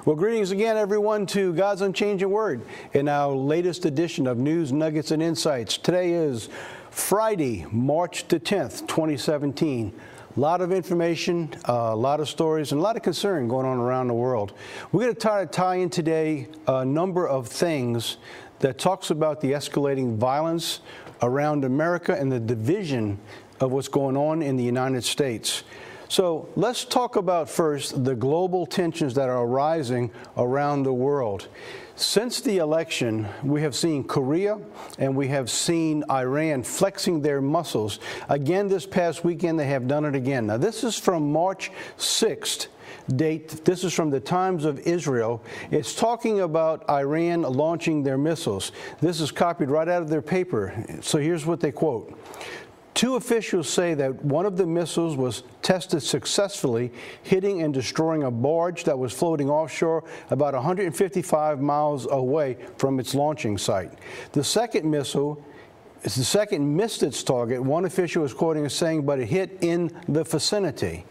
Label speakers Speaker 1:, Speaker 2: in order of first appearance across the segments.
Speaker 1: Well, greetings again, everyone, to God's Unchanging Word in our latest edition of News, Nuggets, and Insights. Today is Friday, March the 10th, 2017. A lot of information, a lot of stories, and a lot of concern going on around the world. We're going to try to tie in today a number of things that talks about the escalating violence around America and the division of what's going on in the United States. So let's talk about first the global tensions that are arising around the world. Since the election, we have seen Korea and we have seen Iran flexing their muscles. Again, this past weekend, they have done it again. Now, this is from March 6th. Date. This is from the Times of Israel. It's talking about Iran launching their missiles. This is copied right out of their paper. So here's what they quote. Two officials say that one of the missiles was tested successfully, hitting and destroying a barge that was floating offshore about 155 miles away from its launching site. The second missile missed its target. One official is quoting as saying, but it hit in the vicinity.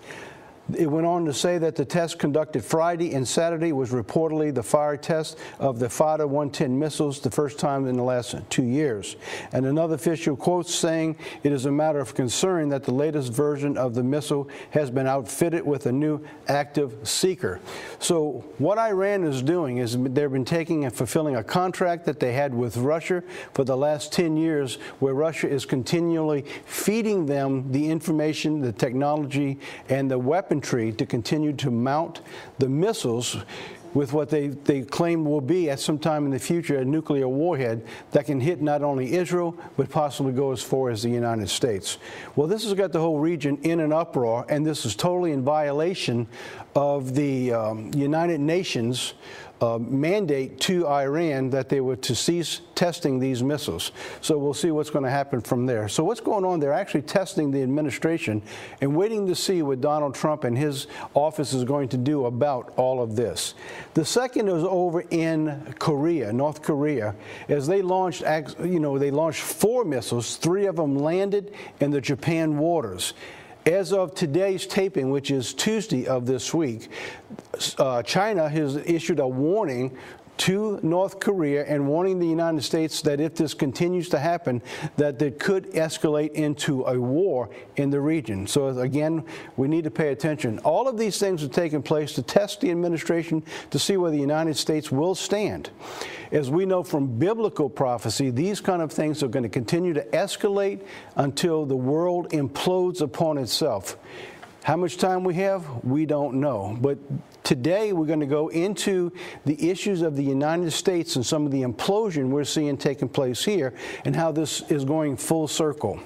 Speaker 1: It went on to say that the test conducted Friday and Saturday was reportedly the fire test of the Fada 110 missiles, the first time in the last 2 years. And another official quotes saying it is a matter of concern that the latest version of the missile has been outfitted with a new active seeker. So what Iran is doing is they've been taking and fulfilling a contract that they had with Russia for the last 10 years, where Russia is continually feeding them the information, the technology, and the weapons to continue to mount the missiles with what they claim will be at some time in the future a nuclear warhead that can hit not only Israel but possibly go as far as the United States. Well, this has got the whole region in an uproar, and this is totally in violation of the United Nations mandate to Iran that they were to cease testing these missiles. So we'll see what's going to happen from there. So what's going on? They're actually testing the administration and waiting to see what Donald Trump and his office is going to do about all of this. The second is over in Korea, North Korea, as they launched, they launched 4 missiles. 3 of them landed in the Japan waters. As of today's taping, which is Tuesday of this week, China has issued a warning to North Korea and warning the United States that if this continues to happen, that it could escalate into a war in the region. So again, we need to pay attention. All of these things are taking place to test the administration to see where the United States will stand. As we know from biblical prophecy, these kind of things are going to continue to escalate until the world implodes upon itself. How much time we have, we don't know. But today we're going to go into the issues of the United States and some of the implosion we're seeing taking place here and how this is going full circle.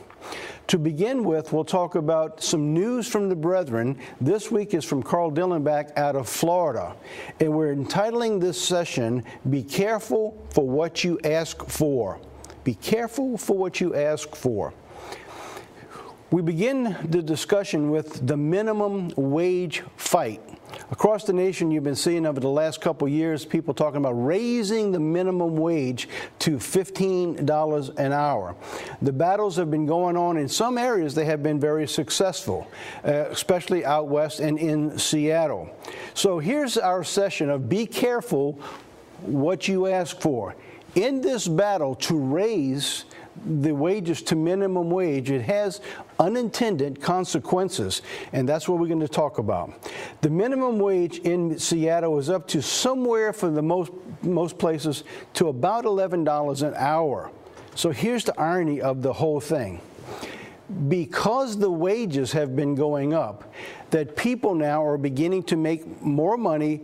Speaker 1: To begin with, we'll talk about some news from the brethren. This week is from Carl Dillenbach out of Florida. And we're entitling this session, Be Careful for What You Ask For. Be careful for what you ask for. We begin the discussion with the minimum wage fight. Across the nation, you've been seeing over the last couple years people talking about raising the minimum wage to $15 an hour. The battles have been going on. In some areas, they have been very successful, especially out west and in Seattle. So here's our session of Be Careful What You Ask For. In this battle to raise the wages to minimum wage, it has unintended consequences, and that's what we're going to talk about. The minimum wage in Seattle is up to somewhere for the most places to about $11 an hour. So here's the irony of the whole thing. Because the wages have been going up, that people now are beginning to make more money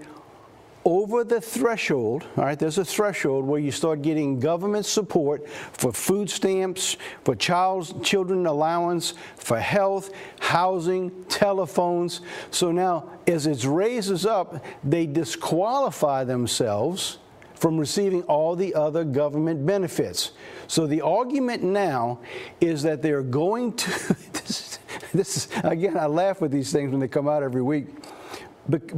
Speaker 1: over the threshold. All right, there's a threshold where you start getting government support for food stamps, for children allowance, for health, housing, telephones. So now, as it raises up, they disqualify themselves from receiving all the other government benefits. So the argument now is that they're going to, this is, again, I laugh with these things when they come out every week,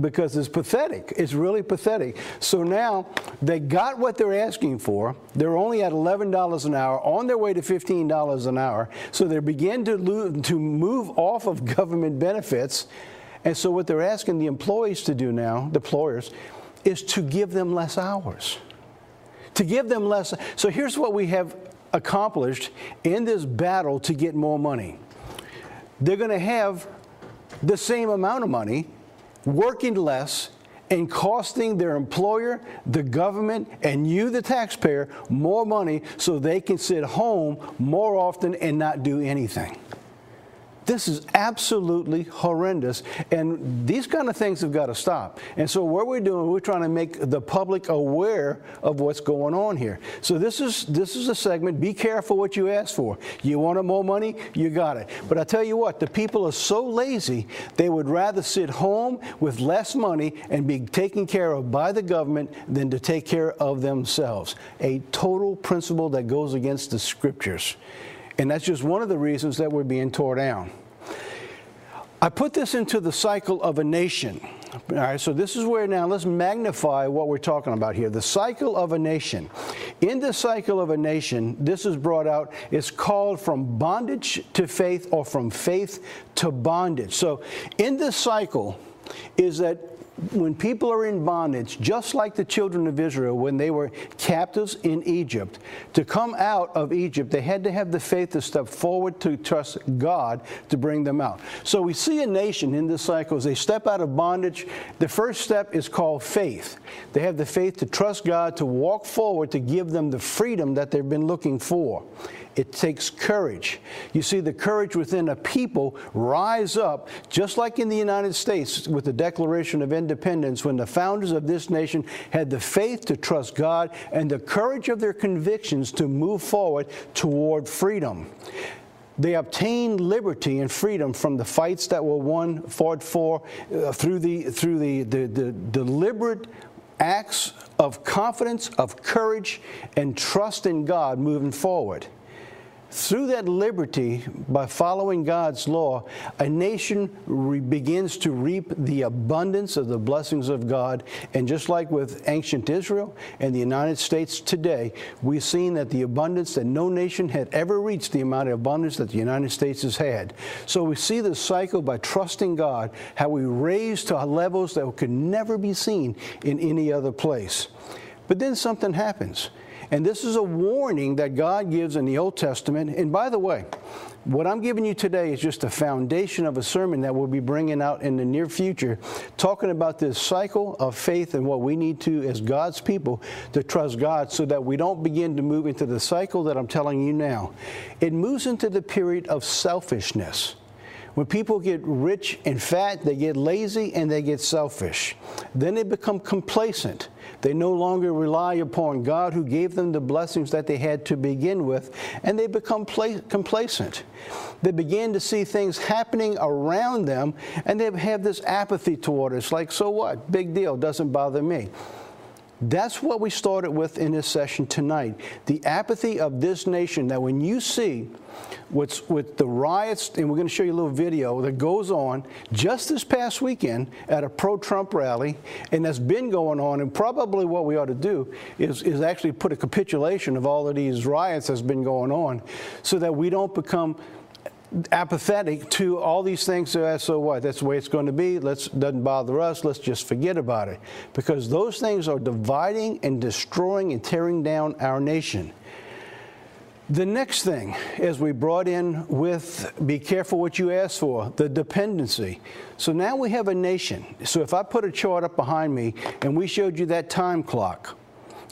Speaker 1: because it's pathetic. It's really pathetic. So now they got what they're asking for. They're only at $11 an hour, on their way to $15 an hour. So they begin to move off of government benefits. And so what they're asking the employees to do now, the employers, is to give them less hours. To give them less. So here's what we have accomplished in this battle to get more money. They're going to have the same amount of money, working less, and costing their employer, the government, and you, the taxpayer, more money so they can sit home more often and not do anything. This is absolutely horrendous, and these kind of things have got to stop. And so what we're doing, we're trying to make the public aware of what's going on here. So this is a segment. Be careful what you ask for. You wanted more money, you got it. But I tell you what, the people are so lazy, they would rather sit home with less money and be taken care of by the government than to take care of themselves. A total principle that goes against the scriptures. And that's just one of the reasons that we're being torn down. I put this into the cycle of a nation. All right, so this is where now let's magnify what we're talking about here. The cycle of a nation. In the cycle of a nation, this is brought out, it's called from bondage to faith or from faith to bondage. So in this cycle is that when people are in bondage, just like the children of Israel when they were captives in Egypt, to come out of Egypt, they had to have the faith to step forward to trust God to bring them out. So we see a nation in this cycle as they step out of bondage. The first step is called faith. They have the faith to trust God, to walk forward, to give them the freedom that they've been looking for. It takes courage. You see the courage within a people rise up, just like in the United States with the Declaration of Independence, when the founders of this nation had the faith to trust God and the courage of their convictions to move forward toward freedom. They obtained liberty and freedom from the fights that were fought for through the deliberate acts of confidence, of courage, and trust in God moving forward. Through that liberty, by following God's law, a nation begins to reap the abundance of the blessings of God. And just like with ancient Israel and the United States today, we've seen that the abundance that no nation had ever reached, the amount of abundance that the United States has had. So we see this cycle by trusting God, how we raise to levels that could never be seen in any other place. But then something happens. And this is a warning that God gives in the Old Testament. And by the way, what I'm giving you today is just a foundation of a sermon that we'll be bringing out in the near future, talking about this cycle of faith and what we need to, as God's people, to trust God so that we don't begin to move into the cycle that I'm telling you now. It moves into the period of selfishness. When people get rich and fat, they get lazy and they get selfish. Then they become complacent. They no longer rely upon God who gave them the blessings that they had to begin with, and they become complacent. They begin to see things happening around them, and they have this apathy toward it. It's like, so what? Big deal, doesn't bother me. That's what we started with in this session tonight. The apathy of this nation, that when you see what's with the riots, and we're going to show you a little video that goes on just this past weekend at a pro-Trump rally, and that's been going on, and probably what we ought to do is actually put a capitulation of all of these riots that's been going on so that we don't become apathetic to all these things. So what? That's the way it's going to be. Doesn't bother us. Let's just forget about it. Because those things are dividing and destroying and tearing down our nation. The next thing, as we brought in with, be careful what you ask for, the dependency. So now we have a nation. So if I put a chart up behind me and we showed you that time clock,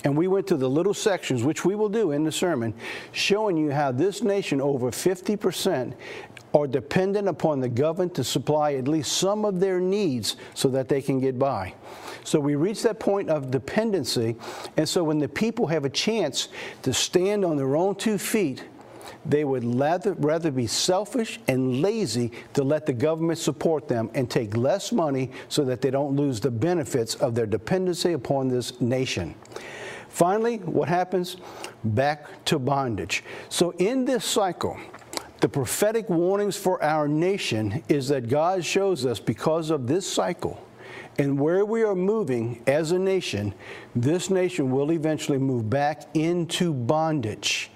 Speaker 1: and we went to the little sections, which we will do in the sermon, showing you how this nation, over 50%, are dependent upon the government to supply at least some of their needs so that they can get by. So we reach that point of dependency, and so when the people have a chance to stand on their own 2 feet, they would rather be selfish and lazy to let the government support them and take less money so that they don't lose the benefits of their dependency upon this nation. Finally, what happens? Back to bondage. So in this cycle, the prophetic warnings for our nation is that God shows us, because of this cycle and where we are moving as a nation, this nation will eventually move back into bondage.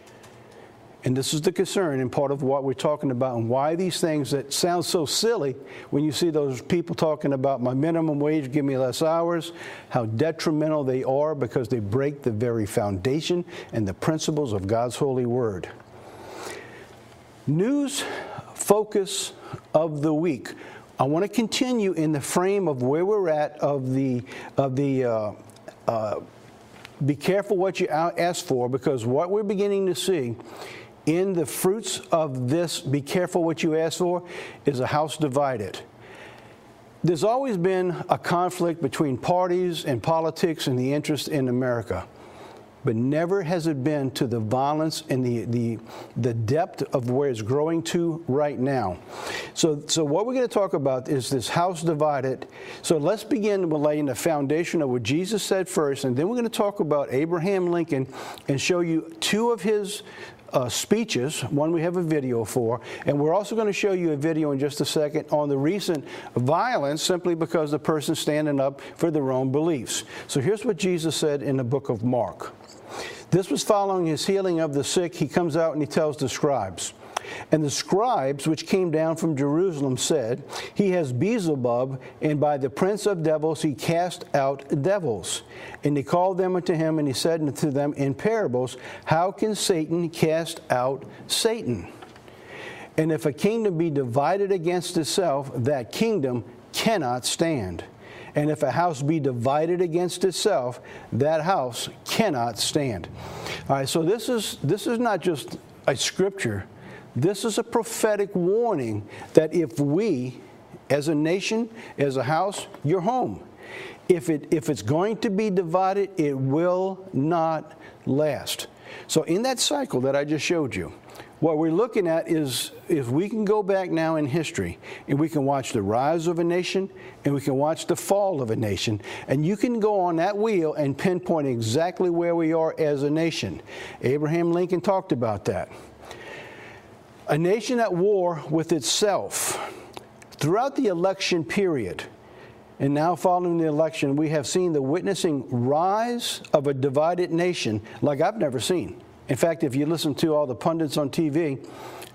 Speaker 1: And this is the concern and part of what we're talking about, and why these things that sound so silly when you see those people talking about my minimum wage, give me less hours, how detrimental they are, because they break the very foundation and the principles of God's holy word. News focus of the week. I want to continue in the frame of where we're at of the be careful what you ask for, because what we're beginning to see in the fruits of this, be careful what you ask for, is a house divided. There's always been a conflict between parties and politics and the interest in America, but never has it been to the violence and the depth of where it's growing to right now. So what we're going to talk about is this house divided. So let's begin with laying the foundation of what Jesus said first, and then we're going to talk about Abraham Lincoln and show you two of his speeches. One we have a video for, and we're also going to show you a video in just a second on the recent violence simply because the person's standing up for their own beliefs. So here's what Jesus said in the book of Mark. This was following his healing of the sick. He comes out and he tells the scribes. And the scribes, which came down from Jerusalem, said, He has Beelzebub, and by the prince of devils he cast out devils. And he called them unto him, and he said unto them in parables, How can Satan cast out Satan? And if a kingdom be divided against itself, that kingdom cannot stand. And if a house be divided against itself, that house cannot stand. All right, so this is not just a scripture. This is a prophetic warning that if we, as a nation, as a house, you're home. If it's going to be divided, it will not last. So in that cycle that I just showed you, what we're looking at is if we can go back now in history and we can watch the rise of a nation and we can watch the fall of a nation, and you can go on that wheel and pinpoint exactly where we are as a nation. Abraham Lincoln talked about that. A nation at war with itself. Throughout the election period, and now following the election, we have seen the witnessing rise of a divided nation like I've never seen. In fact, if you listen to all the pundits on TV,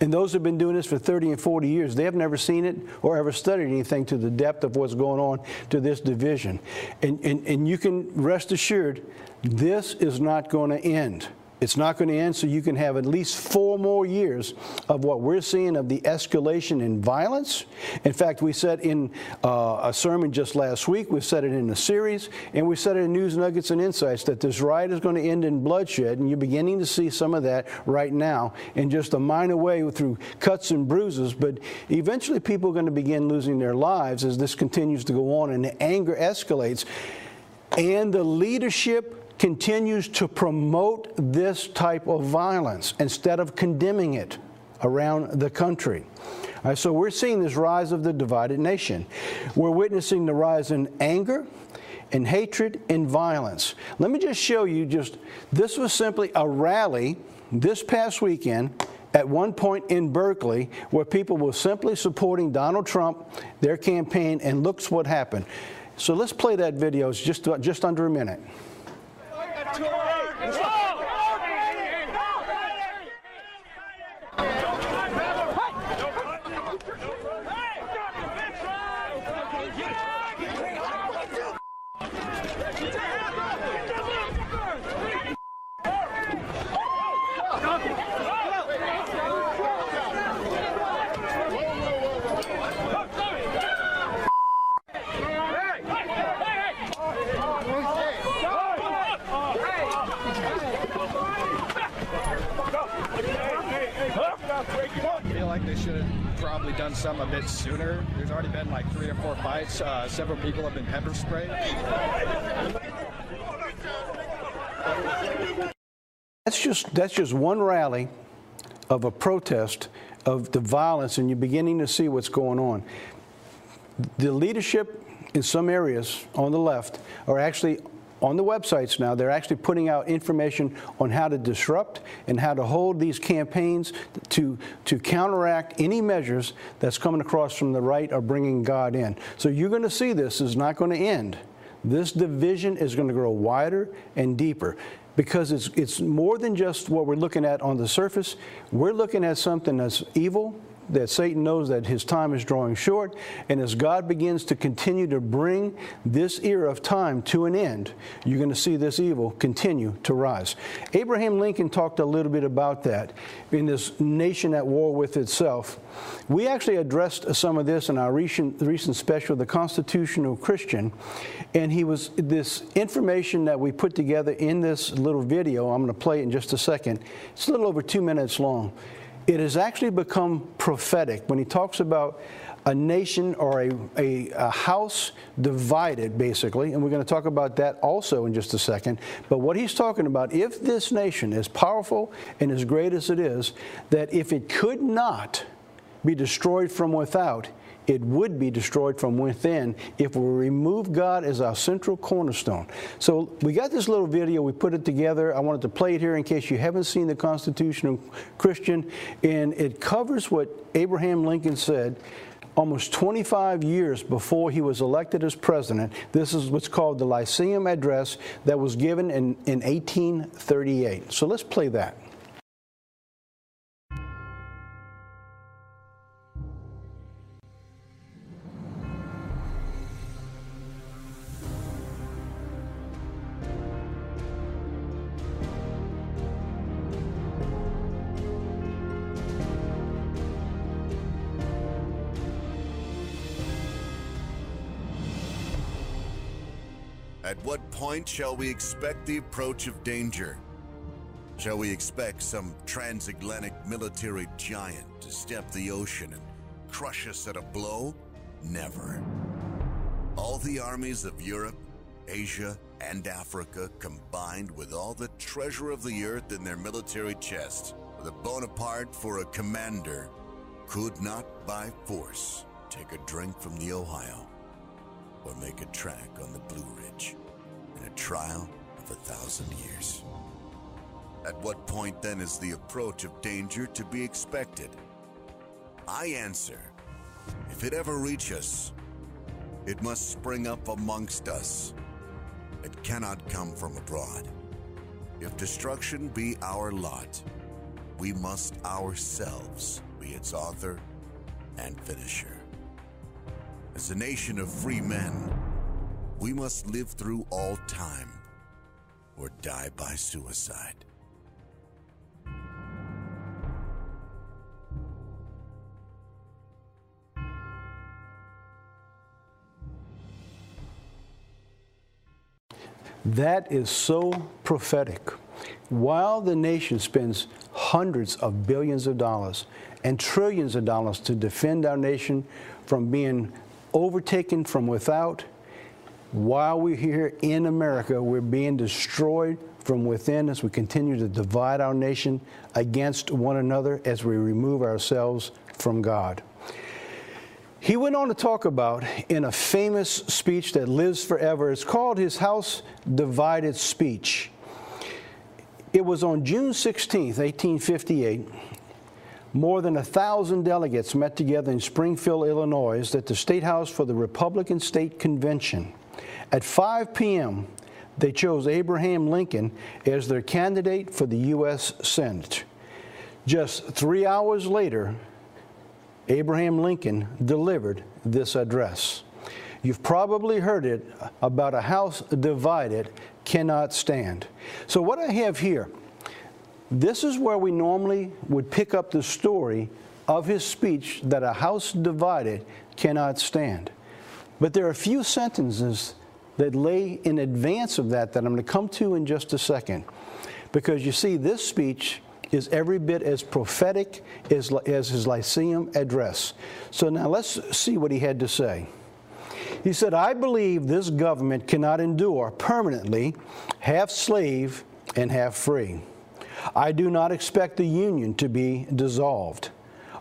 Speaker 1: and those who have been doing this for 30 and 40 years, they have never seen it or ever studied anything to the depth of what's going on to this division. And you can rest assured, this is not going to end. It's not going to end, so you can have at least 4 more years of what we're seeing of the escalation in violence. In fact, we said in a sermon just last week, we said it in a series, and we said it in News Nuggets and Insights, that this riot is going to end in bloodshed, and you're beginning to see some of that right now in just a minor way through cuts and bruises. But eventually people are going to begin losing their lives as this continues to go on and the anger escalates. And the leadership continues to promote this type of violence instead of condemning it around the country. All right, so we're seeing this rise of the divided nation. We're witnessing the rise in anger and hatred and violence. Let me just show you this was simply a rally this past weekend at one point in Berkeley where people were simply supporting Donald Trump, their campaign, and looks what happened. So let's play that video. It's just under a minute.
Speaker 2: They should have probably done some a bit sooner. There's already been like 3 or 4 fights. Several people have been pepper sprayed.
Speaker 1: That's just one rally of a protest of the violence, and you're beginning to see what's going on. The leadership in some areas on the left are actually on the websites now. They're actually putting out information on how to disrupt and how to hold these campaigns to counteract any measures that's coming across from the right or bringing God in. So you're going to see this is not going to end. This division is going to grow wider and deeper. because it's more than just what we're looking at on the surface. We're looking at something that's evil, that Satan knows that his time is drawing short, and as God begins to continue to bring this era of time to an end, you're going to see this evil continue to rise. Abraham Lincoln talked a little bit about that in this nation at war with itself. We actually addressed some of this in our recent special, The Constitutional Christian, and this information that we put together in this little video, I'm going to play it in just a second. It's a little over 2 minutes long. It has actually become prophetic when he talks about a nation or a house divided, basically, and we're going to talk about that also in just a second. But what he's talking about, if this nation is powerful and as great as it is, that if it could not be destroyed from without, it would be destroyed from within if we remove God as our central cornerstone. So we got this little video, we put it together. I wanted to play it here in case you haven't seen The Constitutional Christian, and it covers what Abraham Lincoln said almost 25 years before he was elected as president. This is what's called the Lyceum Address that was given in 1838. So let's play that.
Speaker 3: At what point shall we expect the approach of danger? Shall we expect some transatlantic military giant to step the ocean and crush us at a blow? Never. All the armies of Europe, Asia, and Africa combined with all the treasure of the earth in their military chests, with a Bonaparte for a commander, could not by force take a drink from the Ohio or make a track on the Blue Ridge in a trial of 1,000 years. At what point then is the approach of danger to be expected? I answer, if it ever reach us, it must spring up amongst us. It cannot come from abroad. If destruction be our lot, we must ourselves be its author and finisher. As a nation of free men, we must live through all time or die by suicide.
Speaker 1: That is so prophetic. While the nation spends hundreds of billions of dollars and trillions of dollars to defend our nation from being overtaken from without, while we're here in America, we're being destroyed from within as we continue to divide our nation against one another as we remove ourselves from God. He went on to talk about, in a famous speech that lives forever, it's called his House Divided Speech. It was on June 16, 1858. More than 1,000 delegates met together in Springfield, Illinois, at the State House for the Republican State Convention. At 5 p.m., they chose Abraham Lincoln as their candidate for the U.S. Senate. Just 3 hours later, Abraham Lincoln delivered this address. You've probably heard it about a house divided cannot stand. So what I have here, this is where we normally would pick up the story of his speech that a house divided cannot stand. But there are a few sentences that lay in advance of that I'm going to come to in just a second. Because you see, this speech is every bit as prophetic as his Lyceum Address. So now let's see what he had to say. He said, I believe this government cannot endure permanently half slave and half free. I do not expect the Union to be dissolved.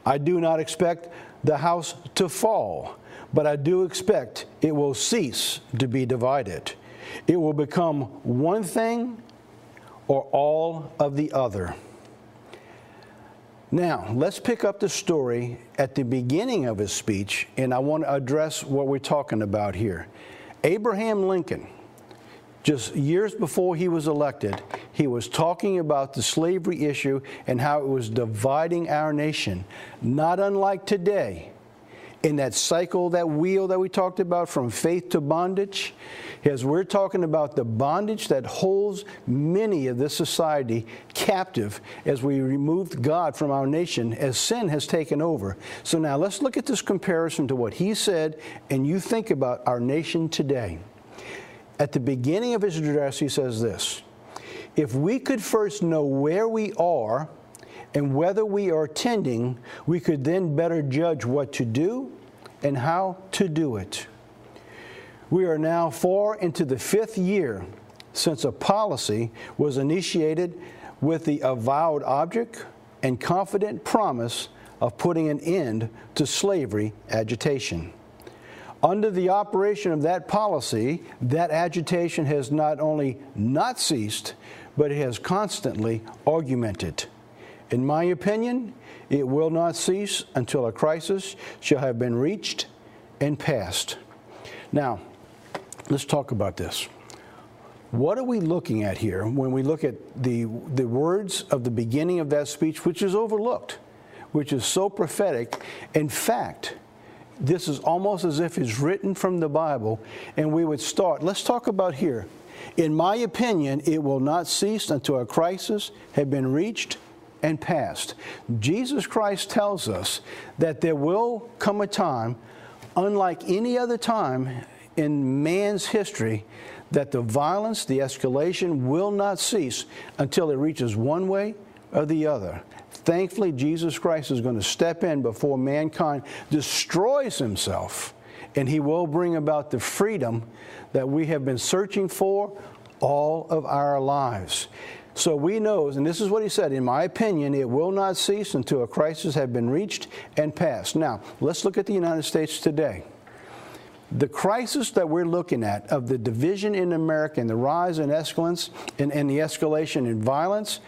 Speaker 1: I do not expect the House to fall, but I do expect it will cease to be divided. It will become one thing or all of the other. Now, let's pick up the story at the beginning of his speech, and I want to address what we're talking about here. Abraham Lincoln, just years before he was elected, he was talking about the slavery issue and how it was dividing our nation, not unlike today. In that cycle, that wheel that we talked about from faith to bondage, as we're talking about the bondage that holds many of this society captive as we removed God from our nation, as sin has taken over. So now let's look at this comparison to what he said, and you think about our nation today. At the beginning of his address, he says this: if we could first know where we are and whether we are tending, we could then better judge what to do and how to do it. We are now far into the 5th year since a policy was initiated with the avowed object and confident promise of putting an end to slavery agitation. Under the operation of that policy, that agitation has not only not ceased, but it has constantly augmented. In my opinion, it will not cease until a crisis shall have been reached and passed. Now, let's talk about this. What are we looking at here when we look at the words of the beginning of that speech, which is overlooked, which is so prophetic? In fact, this is almost as if it's written from the Bible, and we would start. Let's talk about here. In my opinion, it will not cease until a crisis had been reached and passed. Jesus Christ tells us that there will come a time, unlike any other time in man's history, that the violence, the escalation will not cease until it reaches one way or the other. Thankfully, Jesus Christ is going to step in before mankind destroys himself, and he will bring about the freedom that we have been searching for all of our lives. So we know, and this is what he said, in my opinion, it will not cease until a crisis has been reached and passed. Now, let's look at the United States today. The crisis that we're looking at of the division in America and the rise in escalance and the escalation in violence,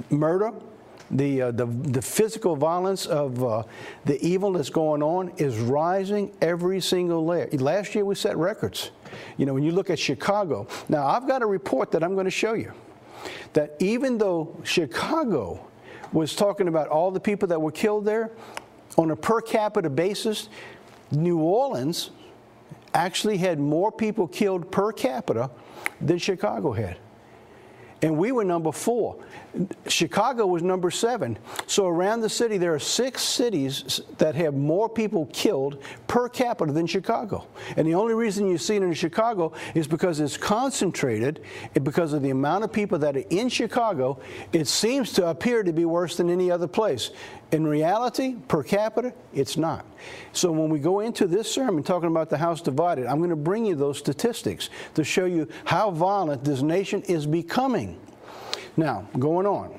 Speaker 1: murder, the physical violence of the evil that's going on is rising every single day. Last year we set records. You know, when you look at Chicago. Now, I've got a report that I'm going to show you, that even though Chicago was talking about all the people that were killed there, on a per capita basis, New Orleans actually had more people killed per capita than Chicago had. And we were number 4. Chicago was number 7. So around the city, there are 6 cities that have more people killed per capita than Chicago. And the only reason you see it in Chicago is because it's concentrated, and because of the amount of people that are in Chicago, it seems to appear to be worse than any other place. In reality, per capita, it's not. So when we go into this sermon talking about the house divided, I'm going to bring you those statistics to show you how violent this nation is becoming. Now, going on.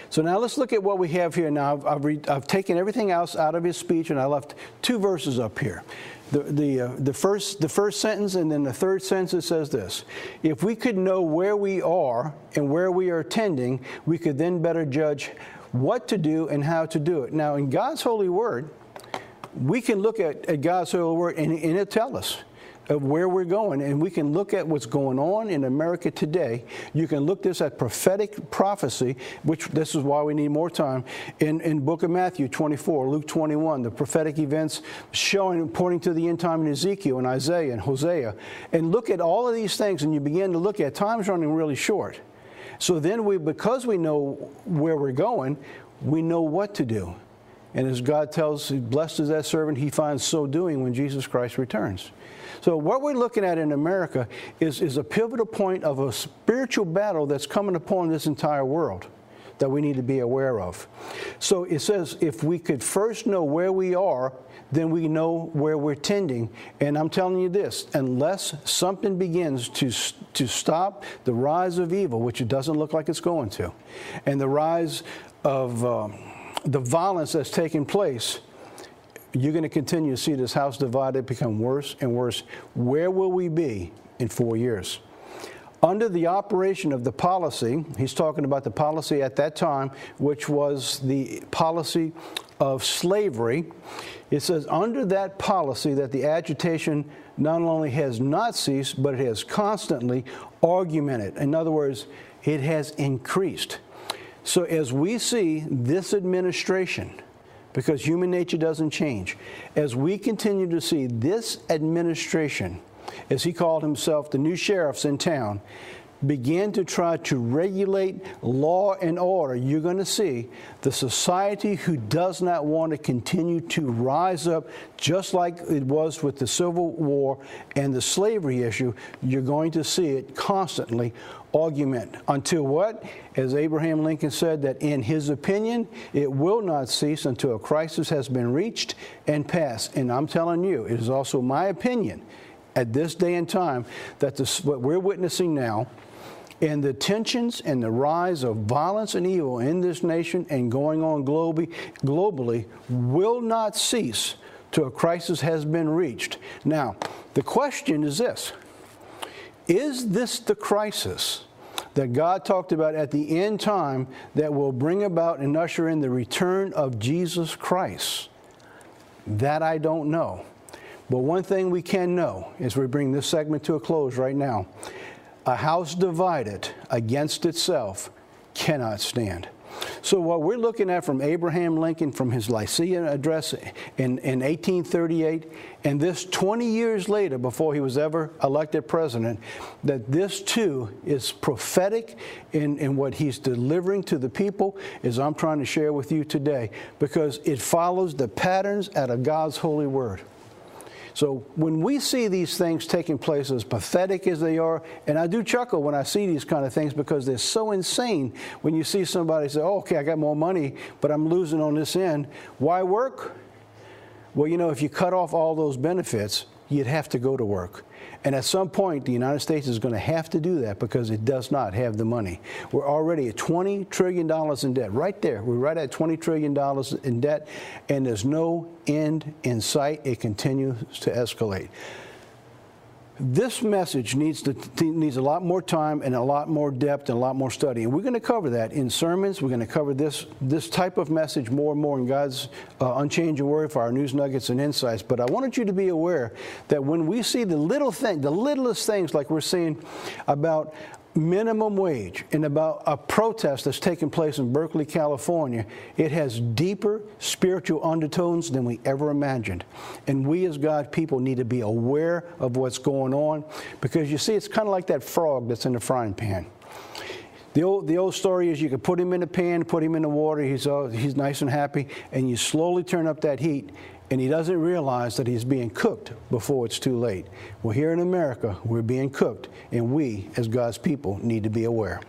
Speaker 1: So now let's look at what we have here. Now, I've taken everything else out of his speech, and I left 2 verses up here. The first sentence and then the third sentence, it says this: if we could know where we are and where we are tending, we could then better judge what to do and how to do it. Now, in God's holy word, we can look at God's holy word, and it'll tell us of where we're going, and we can look at what's going on in America today. You can look this at prophetic prophecy, which this is why we need more time, in book of Matthew 24, Luke 21, the prophetic events showing, pointing to the end time in Ezekiel and Isaiah and Hosea. And look at all of these things, and you begin to look at time's running really short. So then because we know where we're going, we know what to do. And as God tells, blessed is that servant he finds so doing when Jesus Christ returns. So what we're looking at in America is a pivotal point of a spiritual battle that's coming upon this entire world that we need to be aware of. So it says, if we could first know where we are, then we know where we're tending. And I'm telling you this, unless something begins to stop the rise of evil, which it doesn't look like it's going to, and the rise of the violence that's taking place, you're going to continue to see this house divided become worse and worse. Where will we be in 4 years? Under the operation of the policy, he's talking about the policy at that time, which was the policy of slavery. It says, under that policy, that the agitation not only has not ceased, but it has constantly augmented. In other words, it has increased. So as we see this administration, because human nature doesn't change, as we continue to see this administration, as he called himself, the new sheriffs in town, begin to try to regulate law and order, you're going to see the society who does not want to continue to rise up, just like it was with the Civil War and the slavery issue. You're going to see it constantly augment until what? As Abraham Lincoln said, that in his opinion, it will not cease until a crisis has been reached and passed. And I'm telling you, it is also my opinion at this day and time that what we're witnessing now, and the tensions and the rise of violence and evil in this nation and going on globally will not cease till a crisis has been reached. Now, the question is this: is this the crisis that God talked about at the end time that will bring about and usher in the return of Jesus Christ? That I don't know. But one thing we can know as we bring this segment to a close right now: a house divided against itself cannot stand. So what we're looking at from Abraham Lincoln, from his Lyceum address in 1838, and this 20 years later, before he was ever elected president, that this too is prophetic in what he's delivering to the people, is I'm trying to share with you today, because it follows the patterns out of God's holy word. So when we see these things taking place, as pathetic as they are, and I do chuckle when I see these kind of things, because they're so insane when you see somebody say, oh, okay, I got more money, but I'm losing on this end. Why work? Well, you know, if you cut off all those benefits, you'd have to go to work. And at some point, the United States is going to have to do that because it does not have the money. We're already at $20 trillion in debt. Right there. We're right at $20 trillion in debt, and there's no end in sight. It continues to escalate. This message needs a lot more time and a lot more depth and a lot more study. And we're going to cover that in sermons. We're going to cover this type of message more and more in God's Unchanging Word for our news nuggets and insights. But I wanted you to be aware that when we see the littlest things like we're seeing about minimum wage and about a protest that's taking place in Berkeley, California, it has deeper spiritual undertones than we ever imagined. And we as God's people need to be aware of what's going on, because you see, it's kind of like that frog that's in the frying pan. The old story is you can put him in the pan, put him in the water, he's nice and happy, and you slowly turn up that heat, and he doesn't realize that he's being cooked before it's too late. Well, here in America, we're being cooked, and we, as God's people, need to be aware.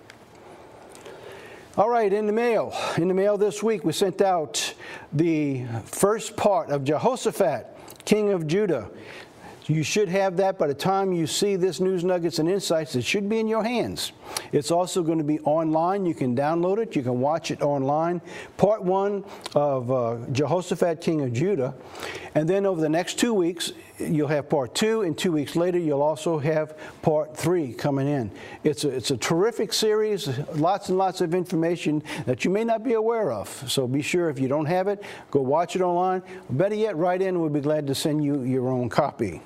Speaker 1: All right, in the mail this week, we sent out the first part of Jehoshaphat, King of Judah. You should have that by the time you see this News Nuggets and Insights. It should be in your hands. It's also going to be online. You can download it. You can watch it online. Part 1 of Jehoshaphat, King of Judah. And then over the next 2 weeks, you'll have Part 2, and 2 weeks later, you'll also have Part 3 coming in. It's a terrific series, lots and lots of information that you may not be aware of. So be sure, if you don't have it, go watch it online. Better yet, write in. We'll be glad to send you your own copy.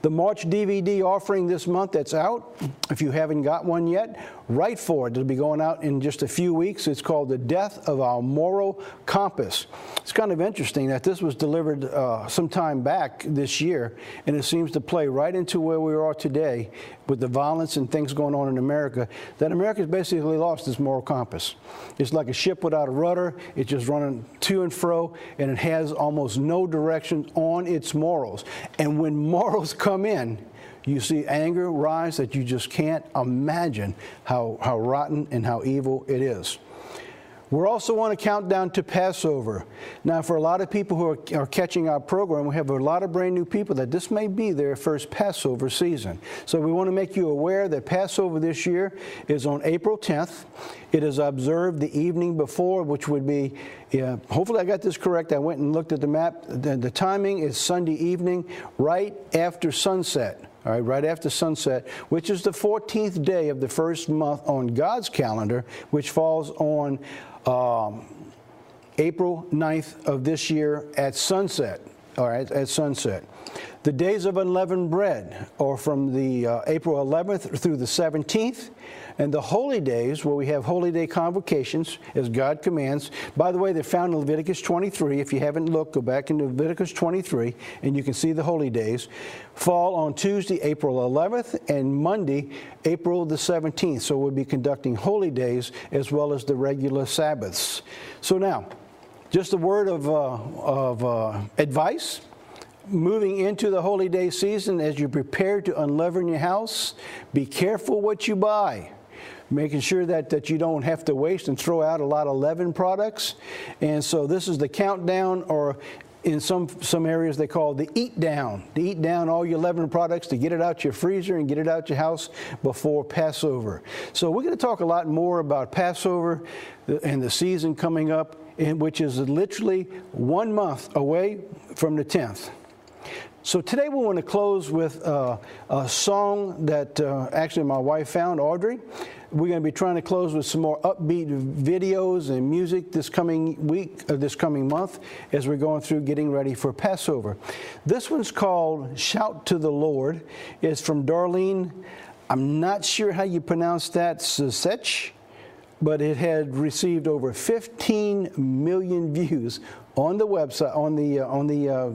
Speaker 1: The March DVD offering this month that's out, if you haven't got one yet, write for it. It'll be going out in just a few weeks. It's called The Death of Our Moral Compass. It's kind of interesting that this was delivered some time back this year, and it seems to play right into where we are today with the violence and things going on in America, that America's basically lost its moral compass. It's like a ship without a rudder. It's just running to and fro, and it has almost no direction on its morals. And when morals come in, you see anger rise that you just can't imagine how rotten and how evil it is. We're also on a countdown to Passover. Now, for a lot of people who are catching our program, we have a lot of brand new people that this may be their first Passover season. So we want to make you aware that Passover this year is on April 10th. It is observed the evening before, which would be, hopefully I got this correct. I went and looked at the map. The timing is Sunday evening, right after sunset. all right, right after sunset, which is the 14th day of the first month on God's calendar, which falls on April 9th of this year at sunset, all right, at sunset. The days of unleavened bread are from the April 11th through the 17th, and the holy days, where we have holy day convocations, as God commands. By the way, they're found in Leviticus 23. If you haven't looked, go back into Leviticus 23, and you can see the holy days. Fall on Tuesday, April 11th, and Monday, April the 17th. So we'll be conducting holy days as well as the regular Sabbaths. So now, just a word of advice. Moving into the holy day season, as you prepare to unleaven your house, be careful what you buy. Making sure that you don't have to waste and throw out a lot of leaven products. And so this is the countdown, or in some areas they call the eat down. To eat down all your leaven products, to get it out your freezer and get it out your house before Passover. So we're going to talk a lot more about Passover and the season coming up, which is literally 1 month away from the 10th. So today we want to close with a song that actually my wife found, Audrey. We're going to be trying to close with some more upbeat videos and music this coming week, this coming month, as we're going through getting ready for Passover. This one's called Shout to the Lord. It's from Darlene. I'm not sure how you pronounce that, Sesech, but it had received over 15 million views on the website, on the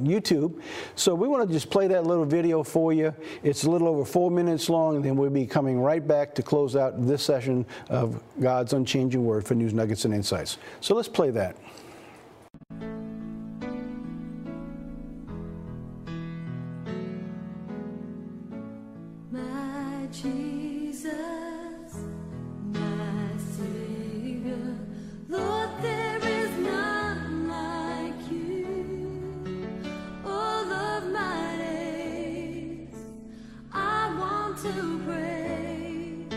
Speaker 1: YouTube. So we want to just play that little video for you. It's a little over 4 minutes long, and then we'll be coming right back to close out this session of God's Unchanging Word for News Nuggets and Insights. So let's play that.
Speaker 4: My Jesus, my Savior, Lord, there is none like you. All of my days, I want to praise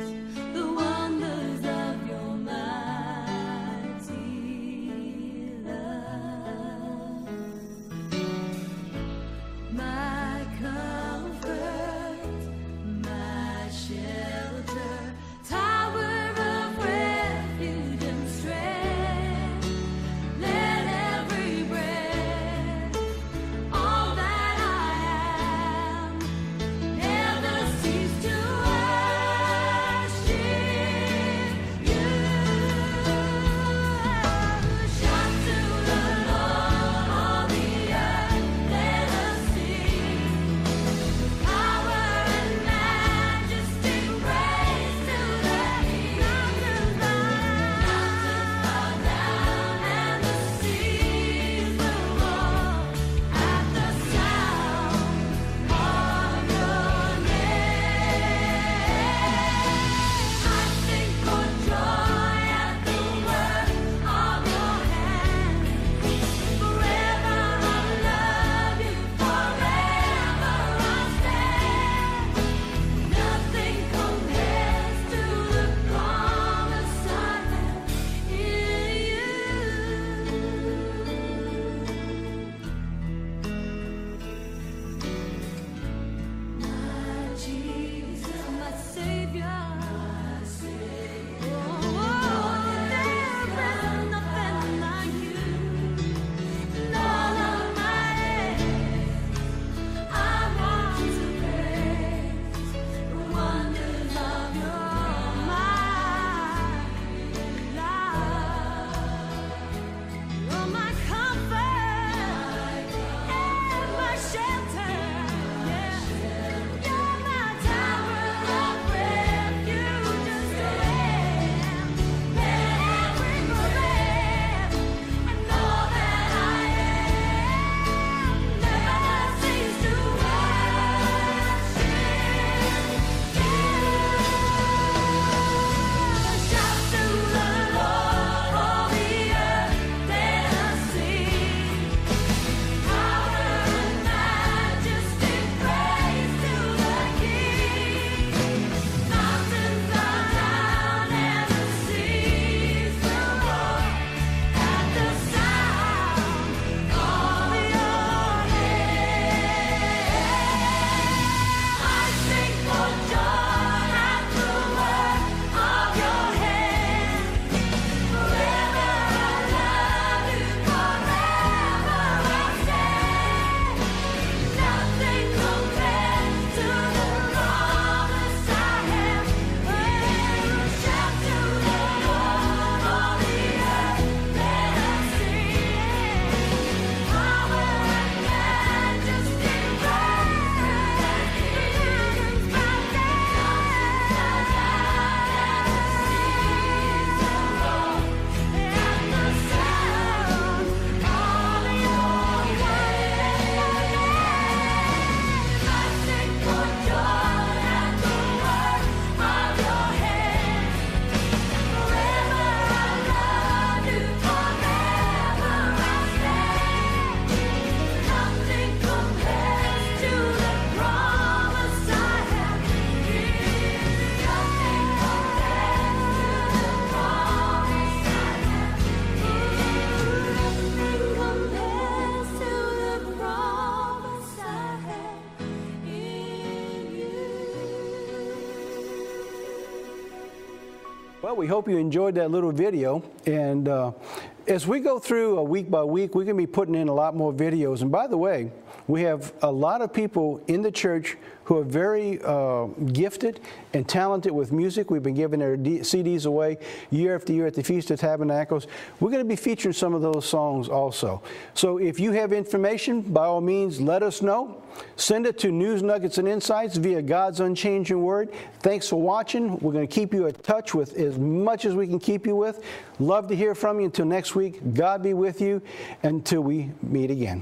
Speaker 4: the wonders of your mighty
Speaker 1: Well, we hope you enjoyed that little video. And as we go through week by week, we're going to be putting in a lot more videos. And by the way, we have a lot of people in the church who are very gifted and talented with music. We've been giving their CDs away year after year at the Feast of Tabernacles. We're going to be featuring some of those songs also. So if you have information, by all means, let us know. Send it to News Nuggets and Insights via God's Unchanging Word. Thanks for watching. We're going to keep you in touch with as much as we can keep you with. Love to hear from you. Until next week, God be with you until we meet again.